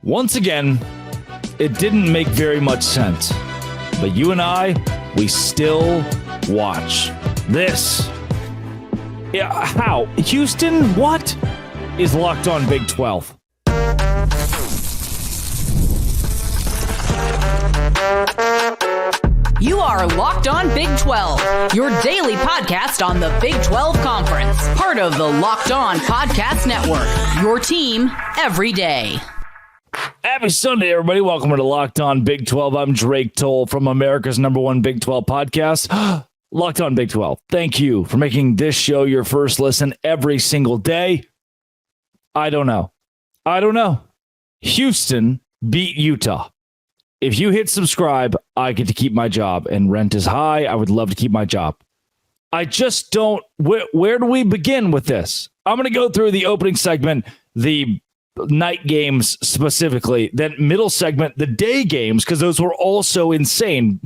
Once again, it didn't make very much sense. But you and I, we still watch this. Yeah, how? Houston, what? Is Locked On Big 12. You are Locked On Big 12, your daily podcast on the Big 12 Conference. Part of the Locked On Podcast Network, your team every day. Happy Sunday, everybody. Welcome to Locked On Big 12. I'm Drake Toll from America's #1 Big 12 podcast, Locked On Big 12. Thank you for making this show your first listen every single day. I don't know. Houston beat Utah. If you hit subscribe, I get to keep my job, and rent is high. I would love to keep my job. I just don't. Where do we begin with this? I'm going to go through the opening segment, the night games specifically, then middle segment, the day games, because those were also insane.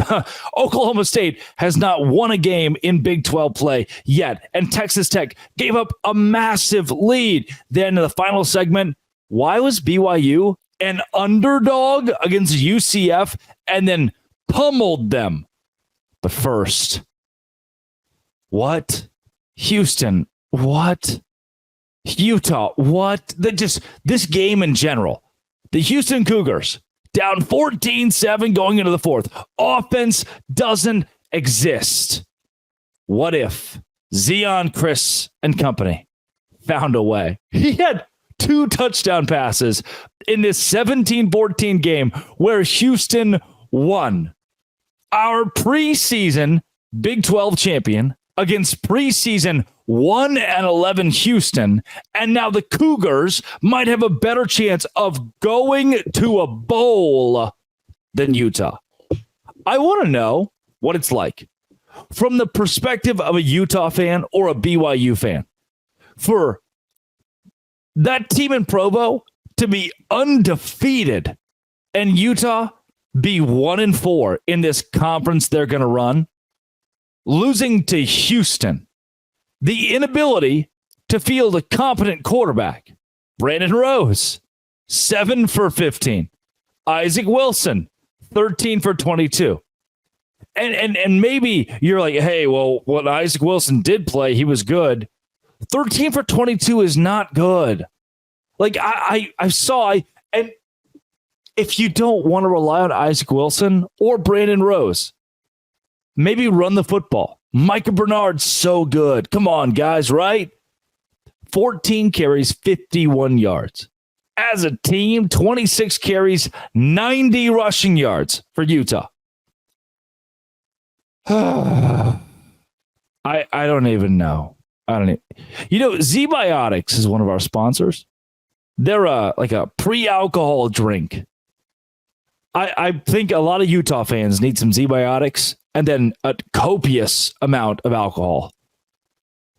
Oklahoma State has not won a game in Big 12 play yet, and Texas Tech gave up a massive lead. Then in the final segment, why was BYU an underdog against UCF and then pummeled them? But first, what? Houston, what? Utah, what? This game in general. The Houston Cougars down 14-7 going into the fourth. Offense doesn't exist. What if Zion, Chris, and company found a way? He had 2 touchdown passes in this 17-14 game where Houston won. Our preseason Big 12 champion against preseason 1-11 Houston, and now the Cougars might have a better chance of going to a bowl than Utah. I want to know what it's like from the perspective of a Utah fan or a BYU fan for that team in Provo to be undefeated and Utah be 1-4 in this conference they're going to run, losing to Houston. The inability to field a competent quarterback. Brandon Rose, 7 for 15. Isaac Wilson, 13 for 22. And maybe you're like, hey, well, when Isaac Wilson did play, he was good. 13 for 22 is not good. Like I saw, and if you don't want to rely on Isaac Wilson or Brandon Rose, maybe run the football. Micah Bernard's so good. Come on, guys, right? 14 carries, 51 yards. As a team, 26 carries, 90 rushing yards for Utah. I don't even know. Z-Biotics is one of our sponsors. They're like a pre-alcohol drink. I think a lot of Utah fans need some Z-Biotics and then a copious amount of alcohol.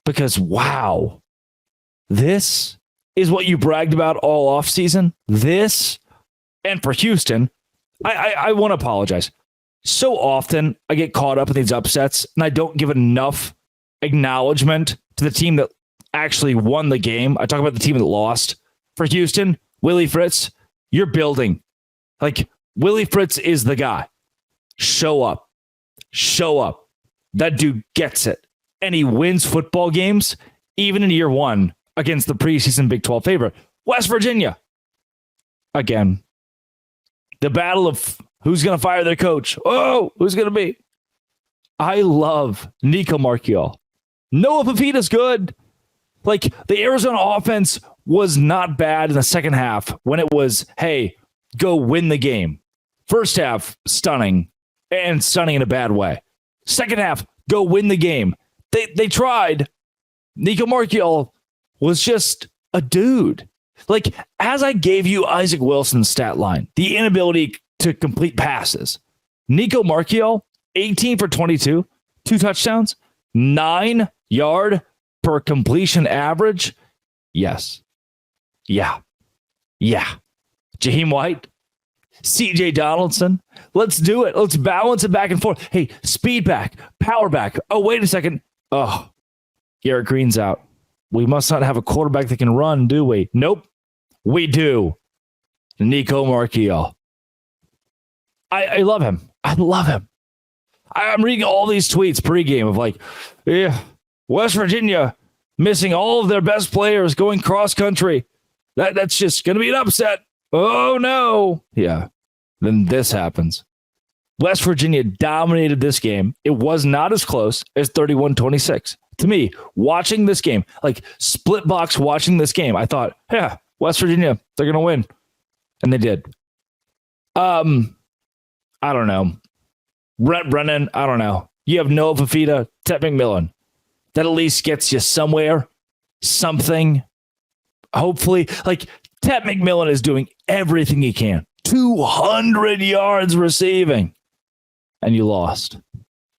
Because, wow, this is what you bragged about all offseason. This, and for Houston, I want to apologize. So often I get caught up in these upsets, and I don't give enough acknowledgement to the team that actually won the game. I talk about the team that lost. For Houston, Willie Fritz, you're building. Like, Willie Fritz is the guy. Show up. That dude gets it. And he wins football games, even in year one, against the preseason Big 12 favorite, West Virginia. Again, the battle of who's going to fire their coach. Oh, who's going to be? I love Nico Marchiol. Noah Fafita's good. Like, the Arizona offense was not bad in the second half when it was, hey, go win the game. First half, stunning, and stunning in a bad way. Second half, go win the game. They tried. Nico Marchiol was just a dude. Like, as I gave you Isaac Wilson's stat line, the inability to complete passes, Nico Marchiol, 18 for 22, 2 touchdowns, 9-yard per completion average. Yes. Yeah. Jaheim White, CJ Donaldson. Let's do it. Let's balance it back and forth. Hey, speed back, power back. Oh, wait a second. Oh, Garrett Green's out. We must not have a quarterback that can run, do we? Nope, we do. Nico Marchiol. I love him. I love him. I'm reading all these tweets pregame of like, yeah, West Virginia missing all of their best players going cross country. That's just going to be an upset. Oh, no. Yeah. Then this happens. West Virginia dominated this game. It was not as close as 31-26. To me, watching this game, like split box watching this game, I thought, yeah, West Virginia, they're going to win. And they did. I don't know. Brent Brennan, I don't know. You have Noah Fafita, Ted McMillan. That at least gets you somewhere, something. Hopefully, like Ted McMillan is doing everything he can. 200 yards receiving. And you lost.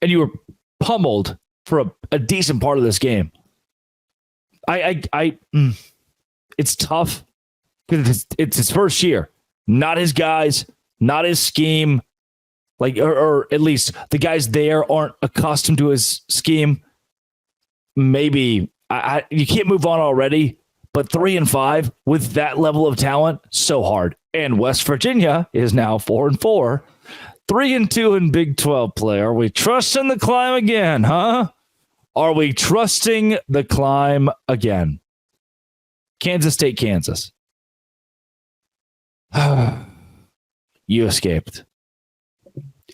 And you were pummeled for a decent part of this game. It's tough because it's his first year. Not his guys, not his scheme. Like, or at least the guys there aren't accustomed to his scheme. Maybe you can't move on already, but 3-5 with that level of talent, so hard. And West Virginia is now 4-4, 3-2 in Big 12 play. Are we trusting the climb again, huh? Are we trusting the climb again? Kansas State, Kansas. You escaped.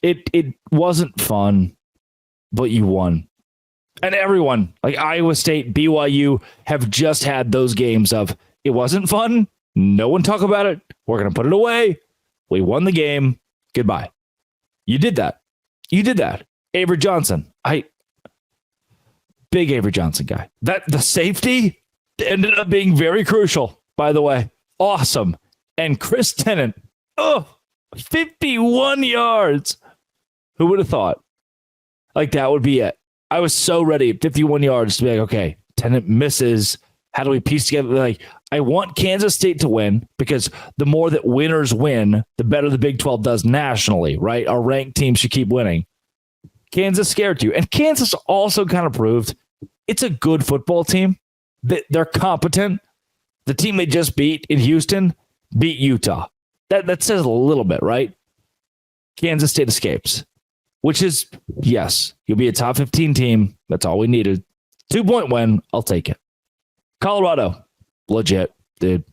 It wasn't fun, but you won. And everyone, like Iowa State, BYU, have just had those games of, it wasn't fun. No one talk about it. We're going to put it away. We won the game. Goodbye. You did that. You did that. Avery Johnson. Big Avery Johnson guy. The safety ended up being very crucial, by the way. Awesome. And Chris Tennant. 51 yards. Who would have thought? Like that would be it. I was so ready, 51 yards, to be like, okay, Tennant misses. How do we piece together? Like, I want Kansas State to win because the more that winners win, the better the Big 12 does nationally, right? Our ranked teams should keep winning. Kansas scared you. And Kansas also kind of proved it's a good football team. They're competent. The team they just beat in Houston beat Utah. That says a little bit, right? Kansas State escapes. Which is, yes, you'll be a top 15 team. That's all we needed. 2-point win. I'll take it. Colorado, legit, dude.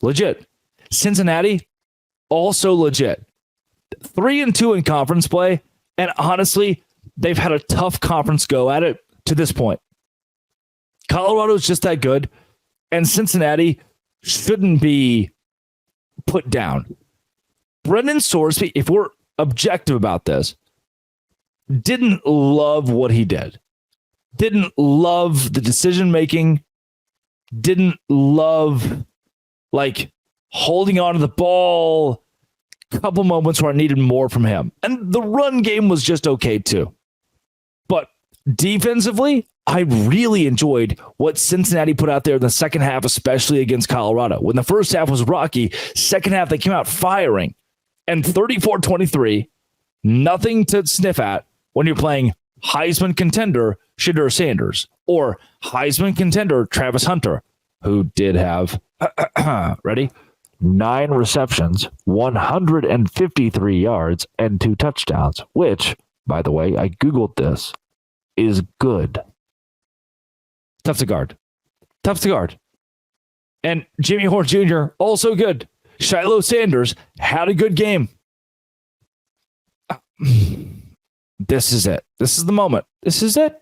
Legit. Cincinnati, also legit. 3-2 in conference play. And honestly, they've had a tough conference go at it to this point. Colorado's just that good. And Cincinnati shouldn't be put down. Brendan Sorsby, if we're objective about this, didn't love what he did. Didn't love the decision making. Didn't love like holding on to the ball. A couple moments where I needed more from him. And the run game was just okay too. But defensively, I really enjoyed what Cincinnati put out there in the second half, especially against Colorado. When the first half was rocky, second half they came out firing. And 34-23, nothing to sniff at when you're playing Heisman contender Shedeur Sanders or Heisman contender Travis Hunter, who did have, ready, 9 receptions, 153 yards, and 2 touchdowns, which, by the way, I Googled this, is good. Tough to guard. Tough to guard. And Jimmy Horn Jr., also good. Shiloh Sanders had a good game. This is it. This is the moment. This is it.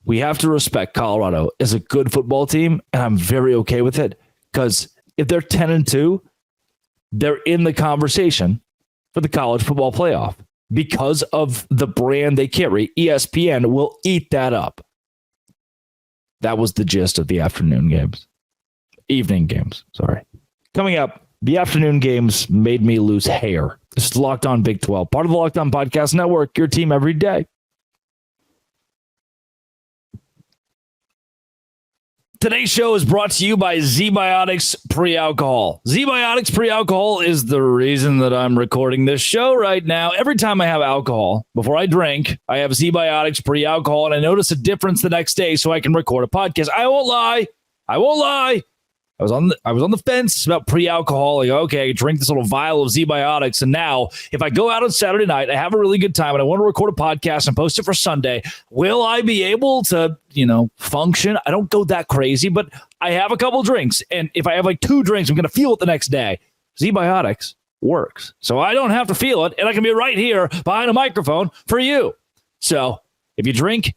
We have to respect Colorado as a good football team, and I'm very okay with it because if they're 10-2, they're in the conversation for the college football playoff because of the brand they carry. ESPN will eat that up. That was the gist of the afternoon games. Evening games, sorry. Coming up, the afternoon games made me lose hair. This is Locked On Big 12, part of the Locked On Podcast Network, your team every day. Today's show is brought to you by Z-Biotics Pre-Alcohol. Z-Biotics Pre-Alcohol is the reason that I'm recording this show right now. Every time I have alcohol, before I drink, I have Z-Biotics Pre-Alcohol, and I notice a difference the next day so I can record a podcast. I won't lie. I was on the fence about pre-alcohol. Like, okay, I drink this little vial of Z-Biotics. And now if I go out on Saturday night, I have a really good time and I want to record a podcast and post it for Sunday, will I be able to, function? I don't go that crazy, but I have a couple drinks. And if I have like 2 drinks, I'm going to feel it the next day. Z-Biotics works. So I don't have to feel it. And I can be right here behind a microphone for you. So if you drink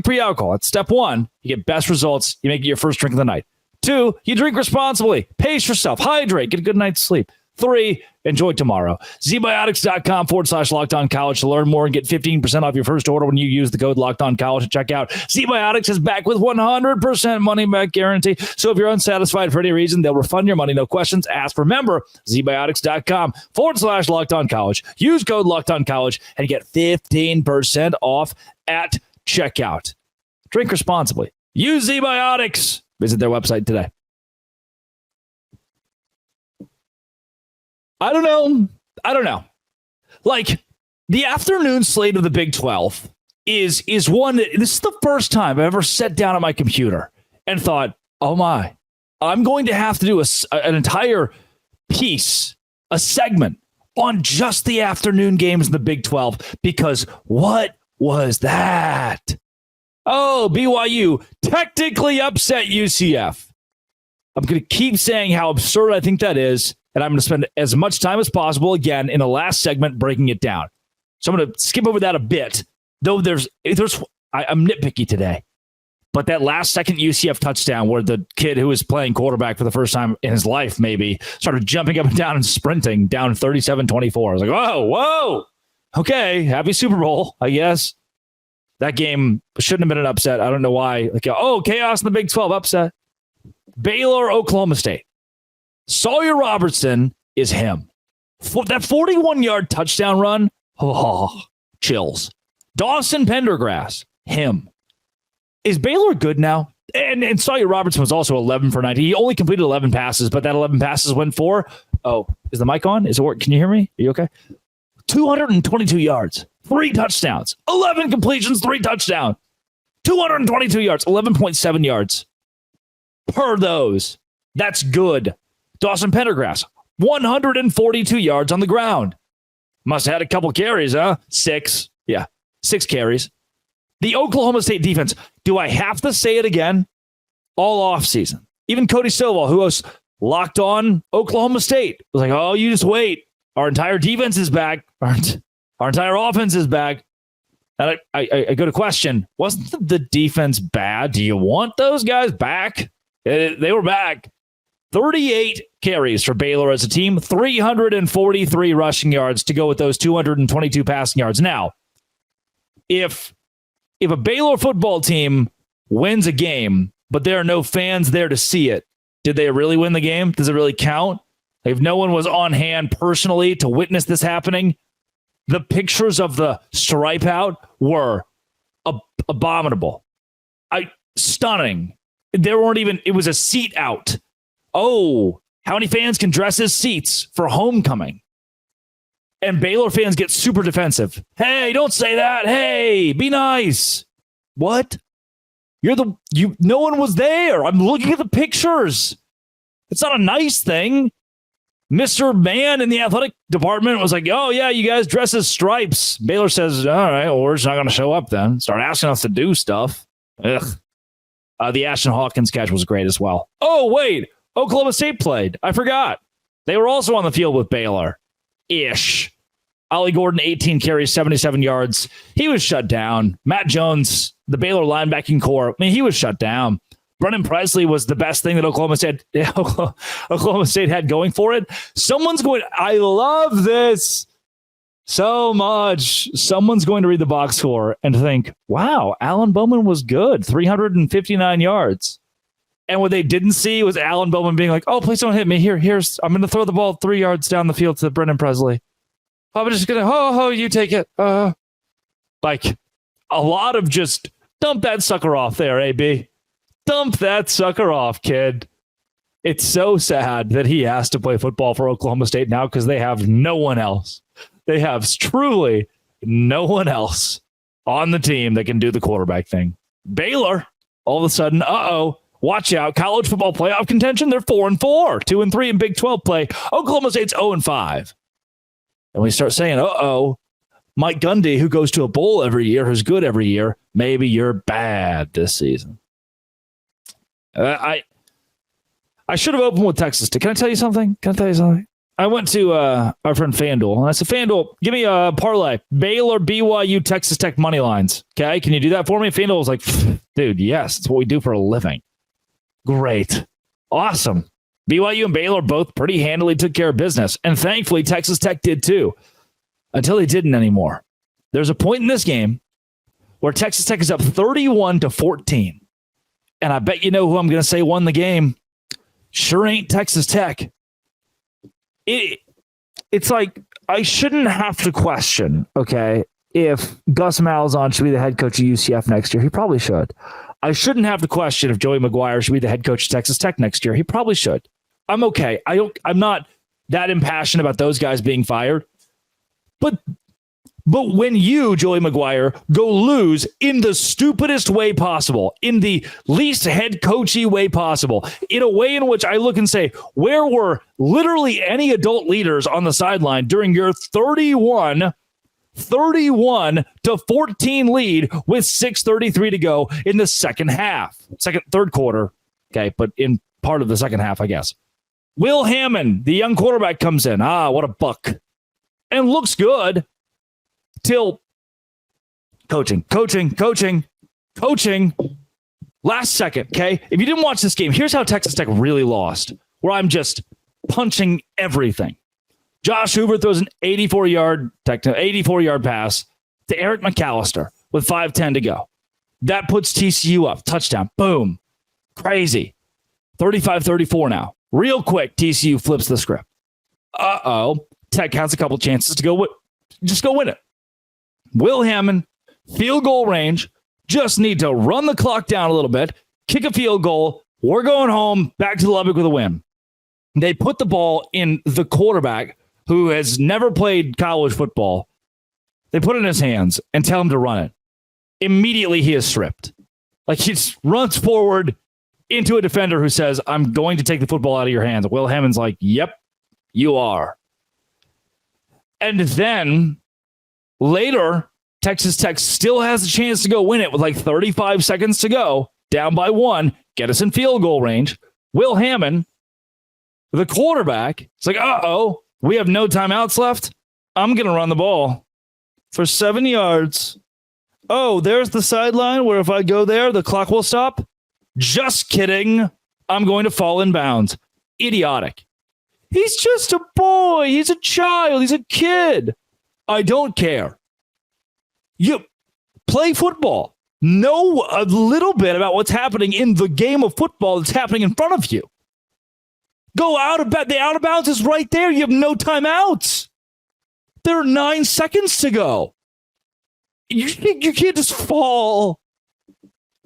pre-alcohol, that's step 1. You get best results. You make it your first drink of the night. 2, you drink responsibly. Pace yourself. Hydrate. Get a good night's sleep. 3, enjoy tomorrow. ZBiotics.com/LockedOnCollege to learn more and get 15% off your first order when you use the code LockedOnCollege at checkout. ZBiotics is back with 100% money back guarantee. So if you're unsatisfied for any reason, they'll refund your money. No questions asked. Remember, ZBiotics.com/LockedOnCollege. Use code LockedOnCollege and get 15% off at checkout. Drink responsibly. Use ZBiotics. Visit their website today. I don't know. Like, the afternoon slate of the Big 12 is one that this is the first time I've ever sat down at my computer and thought, oh my, I'm going to have to do an entire piece, a segment on just the afternoon games in the Big 12, because what was that? Oh, BYU technically upset UCF. I'm going to keep saying how absurd I think that is, and I'm going to spend as much time as possible, again, in the last segment breaking it down. So I'm going to skip over that a bit, though I'm nitpicky today. But that last second UCF touchdown where the kid who was playing quarterback for the first time in his life maybe started jumping up and down and sprinting down 37-24. I was like, whoa, okay, happy Super Bowl, I guess. That game shouldn't have been an upset. I don't know why. Like, chaos in the Big 12, upset. Baylor, Oklahoma State. Sawyer Robertson is him. That 41-yard touchdown run, chills. Dawson Pendergrass, him. Is Baylor good now? And Sawyer Robertson was also 11 for 90. He only completed 11 passes, but that 11 passes went for, is the mic on? Is it work? Can you hear me? Are you okay? 222 yards. 3 touchdowns, 11 completions, 3 touchdowns, 222 yards, 11.7 yards per those. That's good. Dawson Pendergrass, 142 yards on the ground. Must have had a couple carries, huh? 6. Yeah, 6 carries. The Oklahoma State defense, do I have to say it again? All offseason. Even Cody Stovall, who was locked on Oklahoma State, was like, oh, you just wait. Our entire defense is back. Our entire offense is back. And I go to question, wasn't the defense bad? Do you want those guys back? They were back. 38 carries for Baylor as a team, 343 rushing yards to go with those 222 passing yards. Now, if a Baylor football team wins a game, but there are no fans there to see it, did they really win the game? Does it really count? If no one was on hand personally to witness this happening, the pictures of the stripe out were abominable. Stunning. It was a seat out. Oh, how many fans can dress as seats for homecoming? And Baylor fans get super defensive. Hey, don't say that. Hey, be nice. What? No one was there. I'm looking at the pictures. It's not a nice thing. Mr. Mann in the athletic department was like, oh, yeah, you guys dress as stripes. Baylor says, all right, well, we're just not going to show up then. Start asking us to do stuff. Ugh. The Ashton Hawkins catch was great as well. Oh, wait. Oklahoma State played. I forgot. They were also on the field with Baylor-ish. Ollie Gordon, 18 carries, 77 yards. He was shut down. Matt Jones, the Baylor linebacking core, he was shut down. Brennan Presley was the best thing that Oklahoma State had going for it. I love this so much. Someone's going to read the box score and think, wow, Alan Bowman was good. 359 yards. And what they didn't see was Alan Bowman being like, oh, please don't hit me. Here's I'm going to throw the ball 3 yards down the field to Brennan Presley. I'm just going to, you take it. Like a lot of just dump that sucker off there, AB. Dump that sucker off, kid. It's so sad that he has to play football for Oklahoma State now because they have no one else. They have truly no one else on the team that can do the quarterback thing. Baylor, all of a sudden, Watch out. College football playoff contention, they're 4-4, 2-3 in Big 12 play. Oklahoma State's 0-5. And we start saying, Mike Gundy, who goes to a bowl every year, who's good every year, maybe you're bad this season. I should have opened with Texas Tech. Can I tell you something? I went to our friend FanDuel, and I said, FanDuel, give me a parlay. Baylor, BYU, Texas Tech money lines. Okay, can you do that for me? FanDuel was like, dude, yes, it's what we do for a living. Great. Awesome. BYU and Baylor both pretty handily took care of business, and thankfully Texas Tech did too, until they didn't anymore. There's a point in this game where Texas Tech is up 31-14, and I bet you know who I'm going to say won the game. Sure ain't Texas Tech. It's like I shouldn't have to question, okay, if Gus Malzahn should be the head coach of UCF next year. He probably should. I shouldn't have to question if Joey McGuire should be the head coach of Texas Tech next year. He probably should. I'm okay. I'm not that impassioned about those guys being fired. But when you, Joey McGuire, go lose in the stupidest way possible, in the least head coachy way possible, in a way in which I look and say, where were literally any adult leaders on the sideline during your 31-14 lead with 6:33 to go in the third quarter. Okay, but in part of the second half, I guess. Will Hammond, the young quarterback, comes in. What a buck. And looks good. Till coaching. Last second, okay? If you didn't watch this game, here's how Texas Tech really lost, where I'm just punching everything. Josh Hoover throws an 84-yard pass to Eric McAllister with 5:10 to go. That puts TCU up. Touchdown. Boom. Crazy. 35-34 now. Real quick, TCU flips the script. Tech has a couple chances to go win it. Will Hammond, field goal range, just need to run the clock down a little bit, kick a field goal. We're going home, back to Lubbock with a win. They put the ball in the quarterback who has never played college football. They put it in his hands and tell him to run it. Immediately, he is stripped. Like he just runs forward into a defender who says, I'm going to take the football out of your hands. Will Hammond's like, yep, you are. And then later, Texas Tech still has a chance to go win it with like 35 seconds to go, down by 1, get us in field goal range. Will Hammond, the quarterback, it's like, we have no timeouts left. I'm going to run the ball for 7 yards. There's the sideline where if I go there, the clock will stop. Just kidding. I'm going to fall in bounds. Idiotic. He's just a boy. He's a child. He's a kid. I don't care. You play football. Know a little bit about what's happening in the game of football that's happening in front of you. Go out of bounds. The out of bounds is right there. You have no timeouts. There are 9 seconds to go. You can't just fall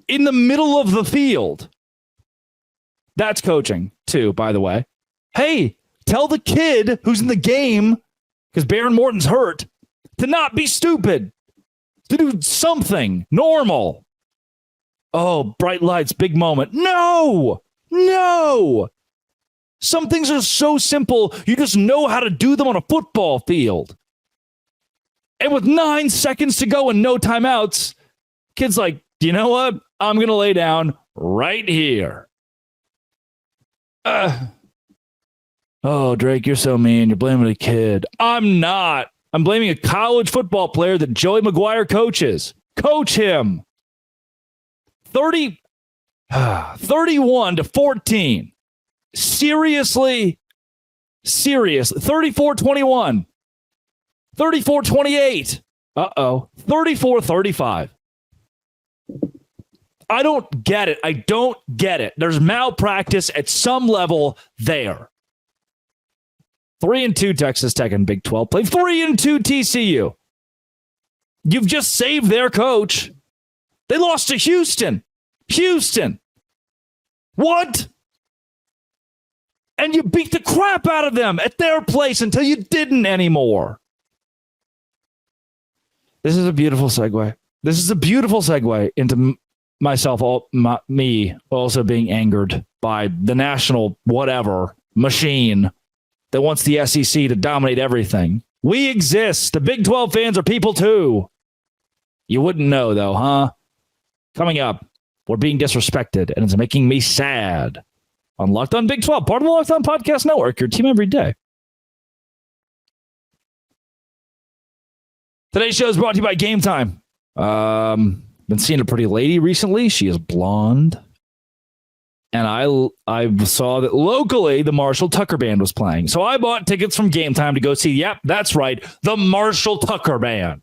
in the middle of the field. That's coaching, too, by the way. Hey, tell the kid who's in the game, because Baron Morton's hurt, to not be stupid, to do something normal. Bright lights, big moment. No. Some things are so simple, you just know how to do them on a football field. And with 9 seconds to go and no timeouts, kid's like, you know what? I'm going to lay down right here. Drake, you're so mean. You're blaming a kid. I'm not. I'm blaming a college football player that Joey McGuire coaches. Coach him. 31-14. Seriously. 34-21. 34-28. 34-35. I don't get it. There's malpractice at some level there. 3-2 Texas Tech in Big 12 play. 3-2 TCU. You've just saved their coach. They lost to Houston. What? And you beat the crap out of them at their place until you didn't anymore. This is a beautiful segue into me also being angered by the national whatever machine that wants the SEC to dominate everything. We exist. The Big 12 fans are people too. You wouldn't know though, huh? Coming up, we're being disrespected, and it's making me sad. On Locked On Big 12, part of the Locked On Podcast Network, your team every day. Today's show is brought to you by Game Time. Been seeing a pretty lady recently. She is blonde. And I saw that locally the Marshall Tucker Band was playing. So I bought tickets from Game Time to go see, yep, that's right, the Marshall Tucker Band.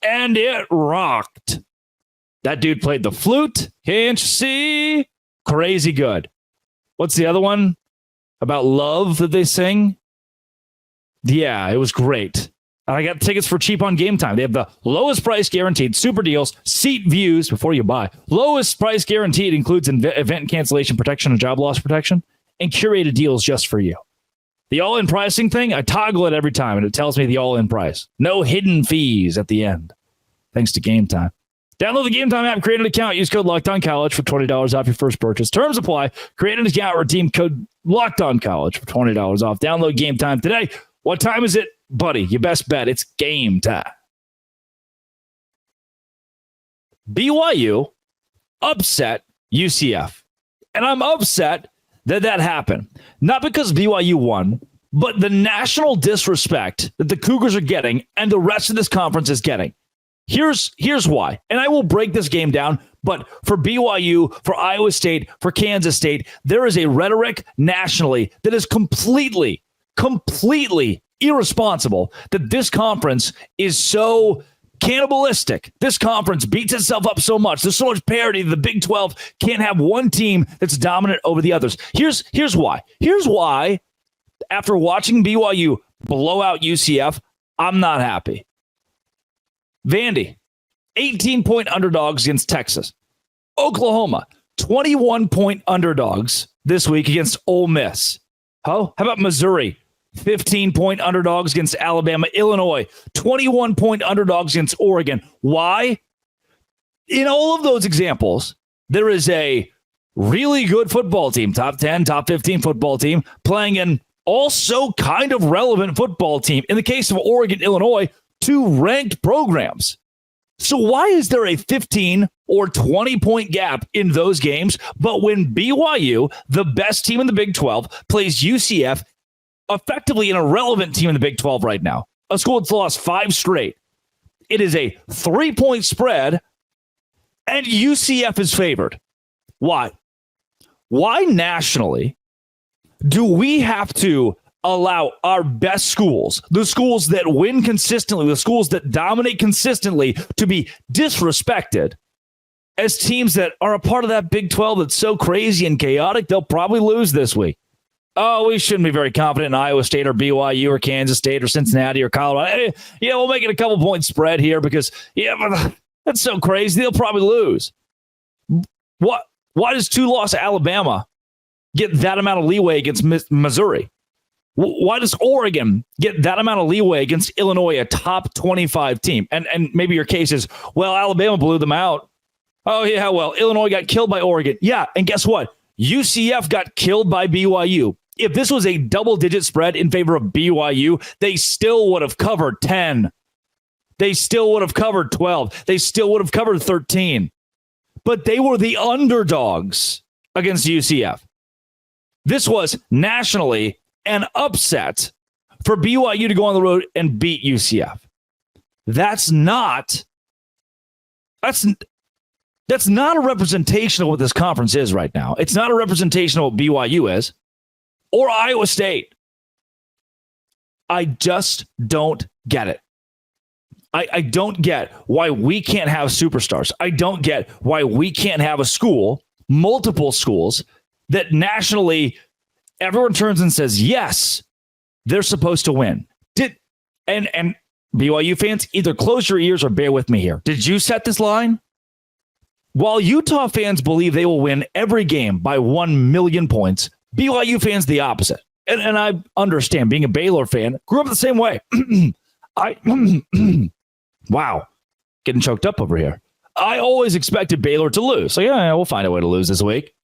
And it rocked. That dude played the flute. Can't you see? Crazy good. What's the other one about love that they sing? Yeah, it was great. I got tickets for cheap on Game Time. They have the lowest price guaranteed, super deals, seat views before you buy. Lowest price guaranteed includes event cancellation protection and job loss protection, and curated deals just for you. The all-in pricing thing, I toggle it every time, and it tells me the all-in price. No hidden fees at the end, thanks to Game Time. Download the Game Time app, create an account, use code LOCKEDONCollege for $20 off your first purchase. Terms apply. Create an account, redeem code LOCKEDONCollege for $20 off. Download Game Time today. What time is it? Buddy, you best bet it's game time. BYU upset UCF. And I'm upset that happened. Not because BYU won, but the national disrespect that the Cougars are getting and the rest of this conference is getting. Here's why. And I will break this game down, but for BYU, for Iowa State, for Kansas State, there is a rhetoric nationally that is completely irresponsible that this conference is so cannibalistic. This conference beats itself up so much. There's so much parity. The Big 12 can't have one team that's dominant over the others. Here's why. Here's why, after watching BYU blow out UCF, I'm not happy. Vandy, 18-point underdogs against Texas. Oklahoma, 21-point underdogs this week against Ole Miss. How about Missouri? 15-point underdogs against Alabama. Illinois, 21-point underdogs against Oregon. Why? In all of those examples, there is a really good football team, top 10, top 15 football team, playing an also kind of relevant football team. In the case of Oregon, Illinois, two ranked programs. So why is there a 15 or 20-point gap in those games? But when BYU, the best team in the Big 12, plays UCF, effectively an irrelevant team in the Big 12 right now, a school that's lost 5 straight, it is a 3-point spread, and UCF is favored. Why? Why nationally do we have to allow our best schools, the schools that win consistently, the schools that dominate consistently, to be disrespected as teams that are a part of that Big 12 that's so crazy and chaotic, they'll probably lose this week? Oh, we shouldn't be very confident in Iowa State or BYU or Kansas State or Cincinnati or Colorado. Hey, yeah, we'll make it a couple-point spread here because, but that's so crazy. They'll probably lose. What? Why does 2-loss Alabama get that amount of leeway against Missouri? Why does Oregon get that amount of leeway against Illinois, a top 25 team? And maybe your case is, well, Alabama blew them out. Oh, yeah, well, Illinois got killed by Oregon. Yeah, and guess what? UCF got killed by BYU. If this was a double-digit spread in favor of BYU, they still would have covered 10. They still would have covered 12. They still would have covered 13. But they were the underdogs against UCF. This was nationally an upset for BYU to go on the road and beat UCF. That's not a representation of what this conference is right now. It's not a representation of what BYU is or Iowa State. I just don't get it. I don't get why we can't have superstars. I don't get why we can't have a school, multiple schools, that nationally everyone turns and says, yes, they're supposed to win. And BYU fans, either close your ears or bear with me here. Did you set this line? While Utah fans believe they will win every game by 1 million points, BYU fans the opposite. And I understand, being a Baylor fan, grew up the same way. Wow, getting choked up over here. I always expected Baylor to lose. So, yeah, we'll find a way to lose this week.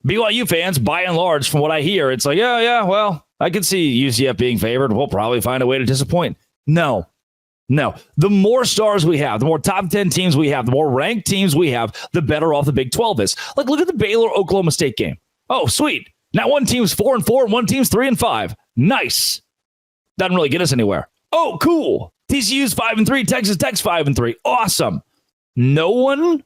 BYU fans, by and large, from what I hear, it's like, yeah, well, I can see UCF being favored. We'll probably find a way to disappoint. No. The more stars we have, the more top 10 teams we have, the more ranked teams we have, the better off the Big 12 is. Like, look at the Baylor-Oklahoma State game. Oh, sweet. Now one team's 4-4 and one team's 3-5. Nice. Doesn't really get us anywhere. Oh, cool. TCU's 5-3, Texas Tech's 5-3. Awesome. No one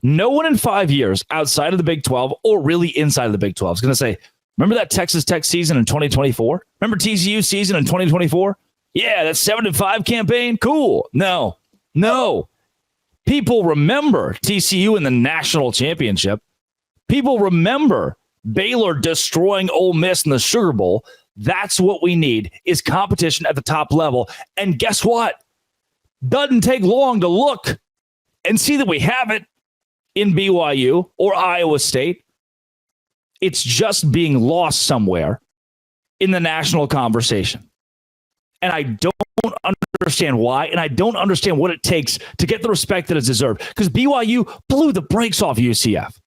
in 5 years outside of the Big 12 or really inside of the Big 12 is going to say, remember that Texas Tech season in 2024? Remember TCU season in 2024? Yeah, that 7-5 campaign? Cool. No. People remember TCU in the national championship. People remember Baylor destroying Ole Miss in the Sugar Bowl. That's what we need, is competition at the top level. And guess what? Doesn't take long to look and see that we have it in BYU or Iowa State. It's just being lost somewhere in the national conversation. And I don't understand why, and I don't understand what it takes to get the respect that is deserved, because BYU blew the brakes off UCF.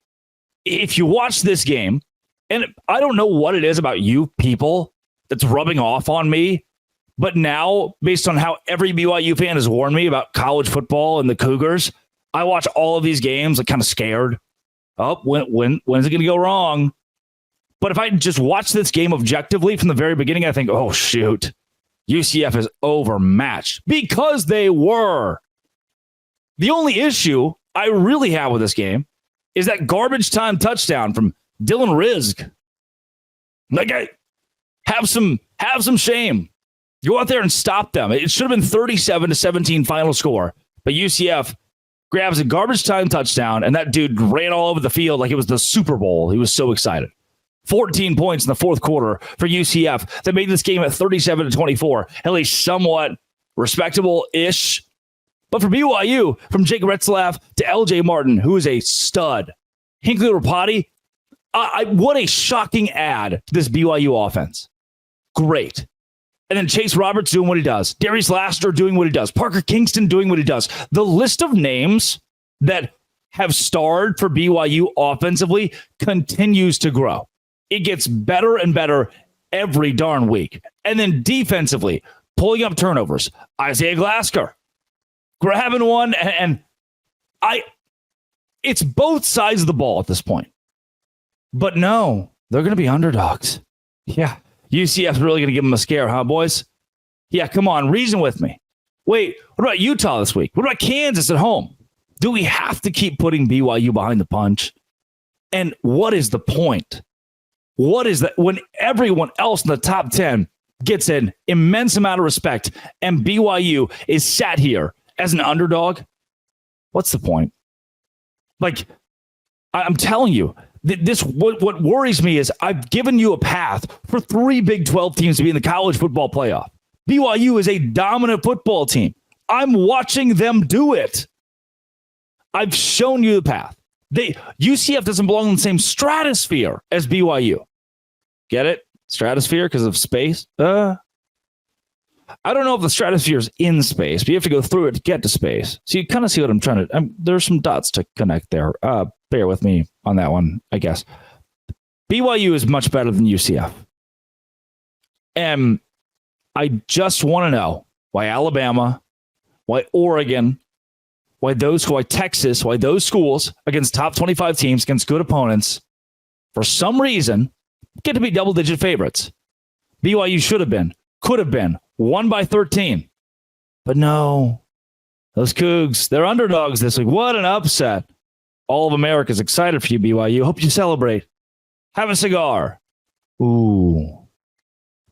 If you watch this game, and I don't know what it is about you people that's rubbing off on me, but now, based on how every BYU fan has warned me about college football and the Cougars, I watch all of these games like kind of scared. Oh, when's it going to go wrong? But if I just watch this game objectively from the very beginning, I think, oh, shoot, UCF is overmatched, because they were. The only issue I really have with this game is that garbage time touchdown from Dylan Rizk. Like, have some shame. Go out there and stop them. It should have been 37-17 final score, but UCF grabs a garbage time touchdown, and that dude ran all over the field like it was the Super Bowl. He was so excited. 14 points in the fourth quarter for UCF that made this game at 37-24, at least somewhat respectable-ish. But for BYU, from Jake Retzlaff to LJ Martin, who is a stud. Hinkley Rapati, what a shocking add to this BYU offense. Great. And then Chase Roberts doing what he does. Darius Laster doing what he does. Parker Kingston doing what he does. The list of names that have starred for BYU offensively continues to grow. It gets better and better every darn week. And then defensively, pulling up turnovers. Isaiah Glasker grabbing one, and it's both sides of the ball at this point. But no, they're going to be underdogs. Yeah, UCF's really going to give them a scare, huh, boys? Yeah, come on, reason with me. Wait, what about Utah this week? What about Kansas at home? Do we have to keep putting BYU behind the punch? And what is the point? What is that when everyone else in the top 10 gets an immense amount of respect and BYU is sat here as an underdog? What's the point? Like, I'm telling you, what worries me is I've given you a path for 3 Big 12 teams to be in the college football playoff. BYU is a dominant football team. I'm watching them do it. I've shown you the path. UCF doesn't belong in the same stratosphere as BYU. Get it? Stratosphere because of space? I don't know if the stratosphere is in space, but you have to go through it to get to space. So you kind of see what I'm trying to... there's some dots to connect there. Bear with me on that one, I guess. BYU is much better than UCF. And I just want to know why Alabama, why Oregon, why Texas, why those schools against top 25 teams, against good opponents, for some reason, get to be double-digit favorites. BYU should have been, could have been, won by 13. But no, those Cougs, they're underdogs this week. What an upset. All of America's excited for you, BYU. Hope you celebrate. Have a cigar. Ooh.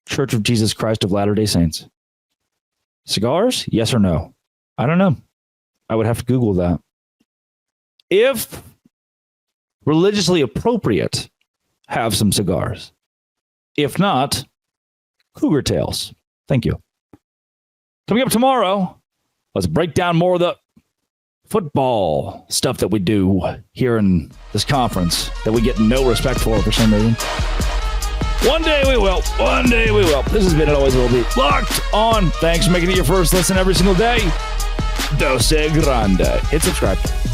Church of Jesus Christ of Latter-day Saints. Cigars? Yes or no? I don't know. I would have to Google that. If religiously appropriate, have some cigars. If not, Cougar Tails. Thank you. Coming up tomorrow, let's break down more of the football stuff that we do here in this conference that we get no respect for some reason. One day we will. One day we will. This has been It Always Will Be. Locked On. Thanks for making it your first listen every single day. Dose Grande. Hit subscribe.